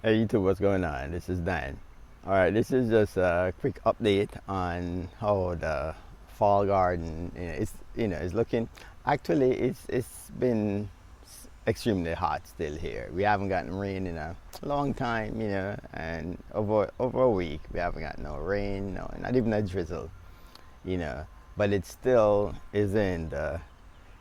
Hey YouTube, what's going on? This is Dan. Alright, this is just a quick update on how the fall garden is looking. Actually, it's been extremely hot still here. We haven't gotten rain in a long time, and over a week we haven't got no rain, no, not even a drizzle, you know. But it still is in the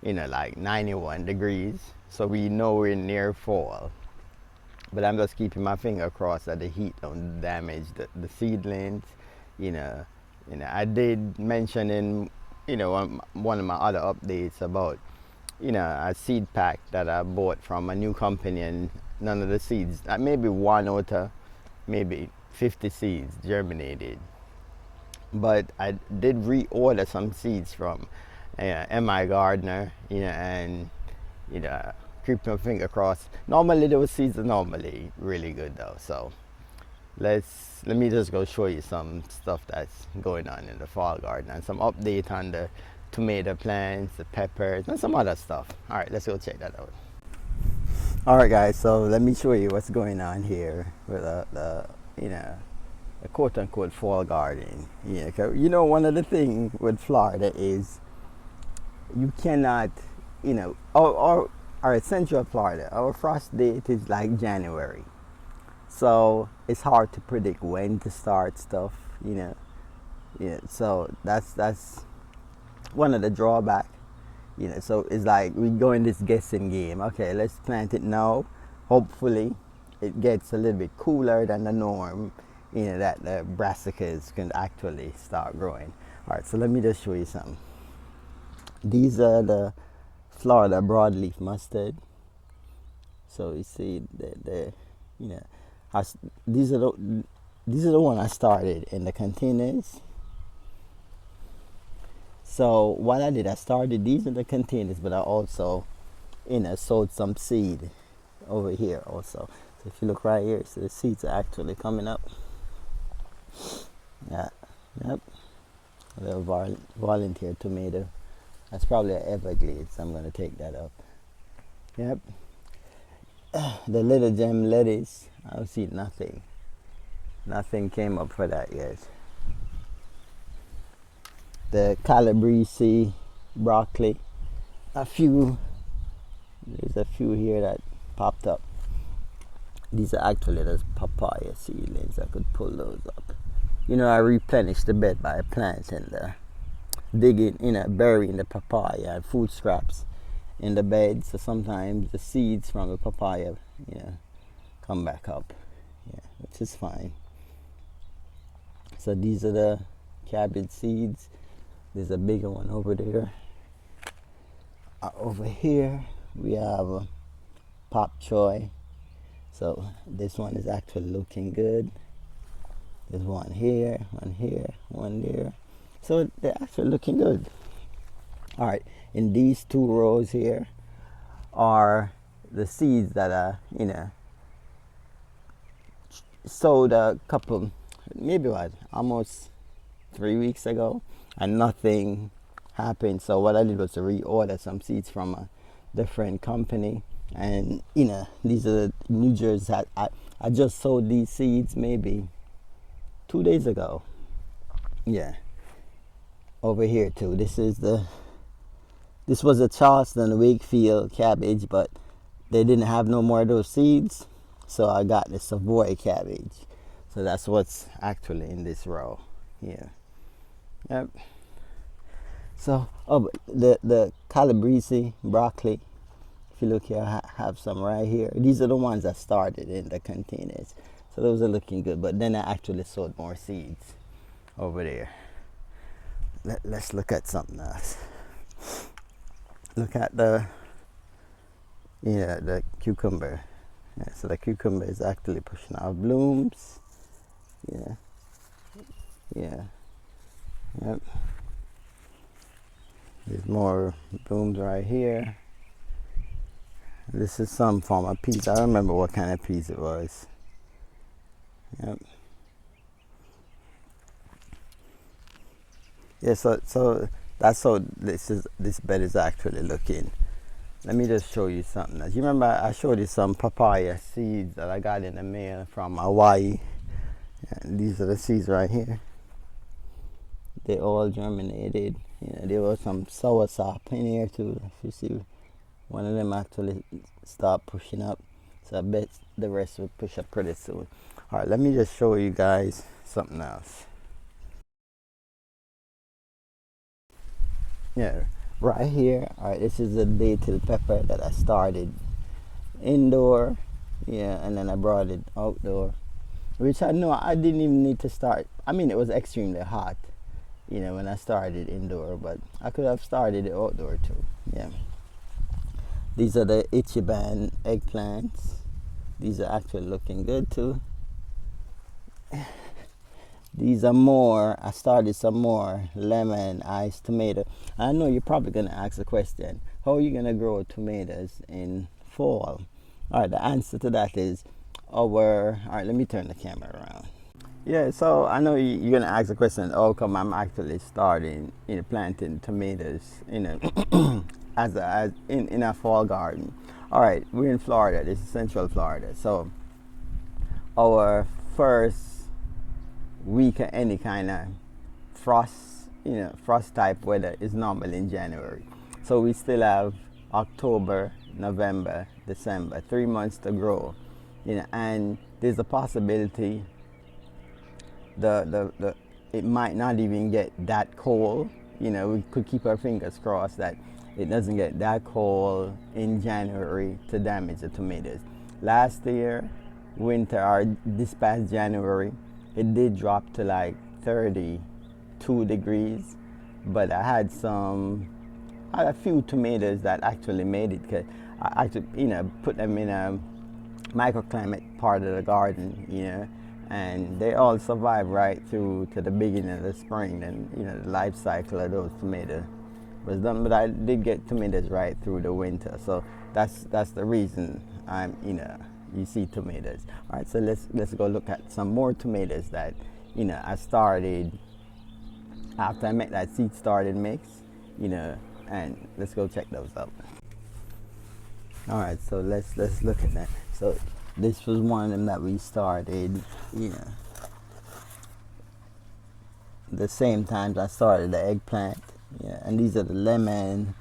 like 91 degrees, so we know we're near fall. But I'm just keeping my finger crossed that the heat don't damage the seedlings. You know, I did mention in one of my other updates about a seed pack that I bought from a new company, and none of the seeds, maybe one out of maybe 50 seeds germinated. But I did reorder some seeds from MI Gardner, and keep my finger crossed. Normally those seeds are normally really good though. So let me just go show you some stuff that's going on in the fall garden and some update on the tomato plants, the peppers, and some other stuff. All right, let's go check that out. All right, guys. So let me show you what's going on here with the quote unquote fall garden. Yeah, one of the things with Florida is you cannot, our Central Florida, our frost date is like January. So it's hard to predict when to start stuff, Yeah, so that's one of the drawback. So it's like we go in this guessing game. Okay, let's plant it now. Hopefully it gets a little bit cooler than the norm, that the brassicas can actually start growing. All right, so let me just show you something. These are the Florida broadleaf mustard. So you see these are the one I started in the containers. So what I did, I started these in the containers, but I also sowed some seed over here also. So if you look right here, so the seeds are actually coming up. Yeah, yep. A little volunteer tomato. That's probably an Everglades, so I'm going to take that up. Yep. The little gem lettuce, I see nothing. Nothing came up for that yet. The calabrese broccoli, there's a few here that popped up. These are actually those papaya seedlings. I could pull those up. I replenished the bed by planting burying the papaya and food scraps in the bed. So sometimes the seeds from the papaya, come back up, which is fine. So these are the cabbage seeds. There's a bigger one over there. Over here we have a pop choy. So this one is actually looking good. There's one here, one there. So they're actually looking good. All right, in these two rows here are the seeds that I, sowed a couple, maybe almost 3 weeks ago, and nothing happened. So what I did was to reorder some seeds from a different company, and these are the New Jersey. I just sowed these seeds maybe 2 days ago. Yeah. Over here too. This was a Charleston Wakefield cabbage, but they didn't have no more of those seeds, so I got the Savoy cabbage. So that's what's actually in this row here. Yep. So the calabrese broccoli, if you look here, I have some right here. These are the ones I started in the containers, so those are looking good. But then I actually sowed more seeds over there. Let's look at something else. Look at the cucumber. Yeah, so the cucumber is actually pushing out blooms. Yeah. Yep. There's more blooms right here. This is some form of peas. I don't remember what kind of peas it was. Yep. Yeah, so that's how this bed is actually looking. let me just show you something else. You remember I showed you some papaya seeds that I got in the mail from Hawaii. And these are the seeds right here. They all germinated. You know, there was some soursop in here too. If you see, one of them actually start pushing up. So I bet the rest will push up pretty soon. All right, let me just show you guys something else. Yeah, right here. All right, this is a datil pepper that I started indoor. Yeah, and then I brought it outdoor, which I know I didn't even need to start. I mean, it was extremely hot, you know, when I started indoor, but I could have started it outdoor too. Yeah. These are the Ichiban eggplants. These are actually looking good too. These are more, I started some more lemon iced tomato. I know you're probably gonna ask the question, how are you gonna grow tomatoes in fall? All right, the answer to that is all right, let me turn the camera around. Yeah, so I know you're gonna ask the question, how come I'm actually starting, you know, planting tomatoes, you know, as in a fall garden. All right, we're in Florida. This is Central Florida. So our first week of any kind of frost, you know, frost type weather is normal in January. So we still have October, November, December, 3 months to grow, you know, and there's a possibility it might not even get that cold. You know, we could keep our fingers crossed that it doesn't get that cold in January to damage the tomatoes. Last year, winter, or this past January, it did drop to like 32 degrees, but I had a few tomatoes that actually made it. Cause I actually, you know, put them in a microclimate part of the garden, you know, and they all survived right through to the beginning of the spring. And you know, the life cycle of those tomatoes was done, but I did get tomatoes right through the winter. So that's the reason you see tomatoes. All right, so let's go look at some more tomatoes that, you know, I started after I make that seed started mix, you know, and let's go check those out. All right, so let's look at that. So this was one of them that we started, you know, the same times I started the eggplant. Yeah, and these are the lemon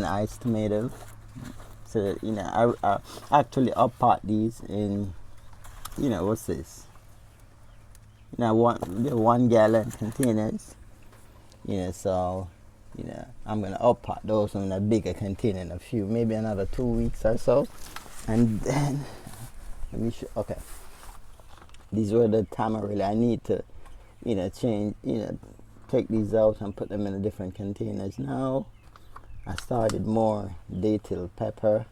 iced tomatoes. So you know, I actually up pot these in, you know, what's this? You know, 1 gallon containers. You know, so you know, I'm gonna up pot those in a bigger container in maybe another 2 weeks or so, and then let me show. Okay, these were the tamarind. I need to, you know, change. You know, take these out and put them in different containers. Now I started more datil pepper.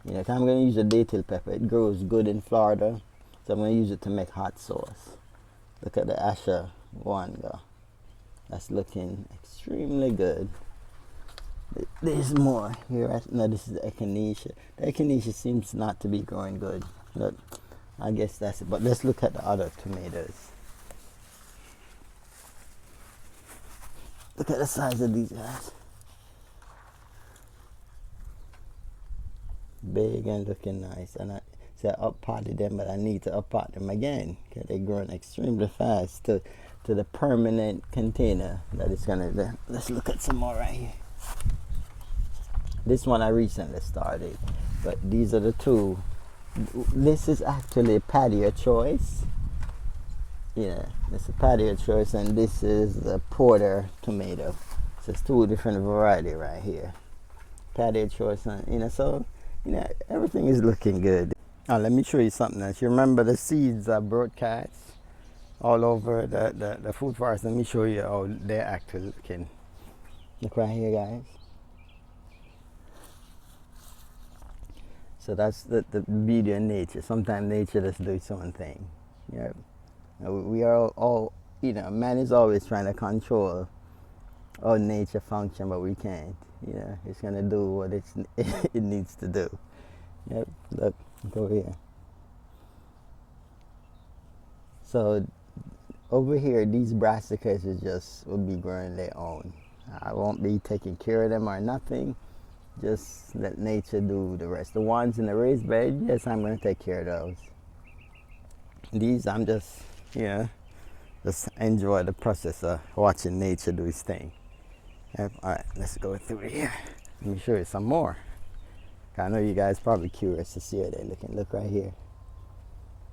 You know, I'm going to use a datil pepper. It grows good in Florida, so I'm going to use it to make hot sauce. Look at the Asher one go. That's looking extremely good. There's more here. No, this is the echinacea. The echinacea seems not to be growing good, but I guess that's it. But let's look at the other tomatoes. Look at the size of these guys. Big and looking nice. And I said up potted them, but I need to up pot them again because they're growing extremely fast to the permanent container that it's gonna. Let's look at some more right here. This one I recently started, but these are the two. This is actually patio choice. Yeah, it's a patio choice, and this is the porter tomato. So it's two different variety right here. Patio choice, and you know, so you know, everything is looking good. Now let me show you something else. You remember the seeds are broadcast all over the food forest. Let me show you how they're actually looking. Look right here, guys. So that's the beauty of nature. Sometimes nature just does its own thing. Yeah. We are all, you know, man is always trying to control how nature function, but we can't. You know, it's gonna do what it needs to do. Yep, look over here. So over here, these brassicas will be growing their own. I won't be taking care of them or nothing. just let nature do the rest. The ones in the raised bed, yes, I'm going to take care of those. These, I'm just, just enjoy the process of watching nature do its thing. Yep. All right, let's go through here. Let me show you some more. I know you guys probably curious to see how they're looking. Look right here.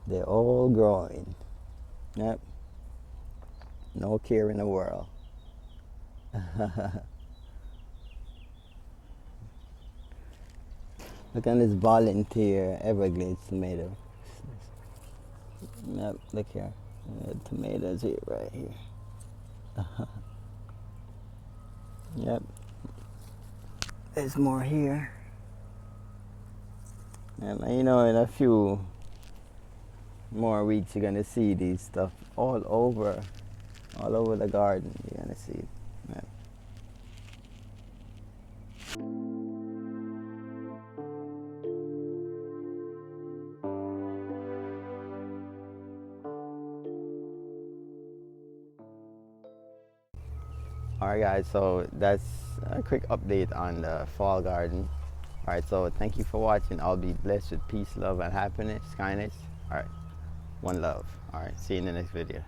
They're all growing. Yep. No care in the world. Look at this volunteer Everglades tomato. Yep, look here. Tomatoes here, right here. Yep. There's more here. And in a few more weeks you're gonna see these stuff all over the garden. You're gonna see it. Yep. Alright guys, so that's a quick update on the fall garden. Alright, so thank you for watching. I'll be blessed with peace, love, and happiness, kindness. Alright, one love. Alright, see you in the next video.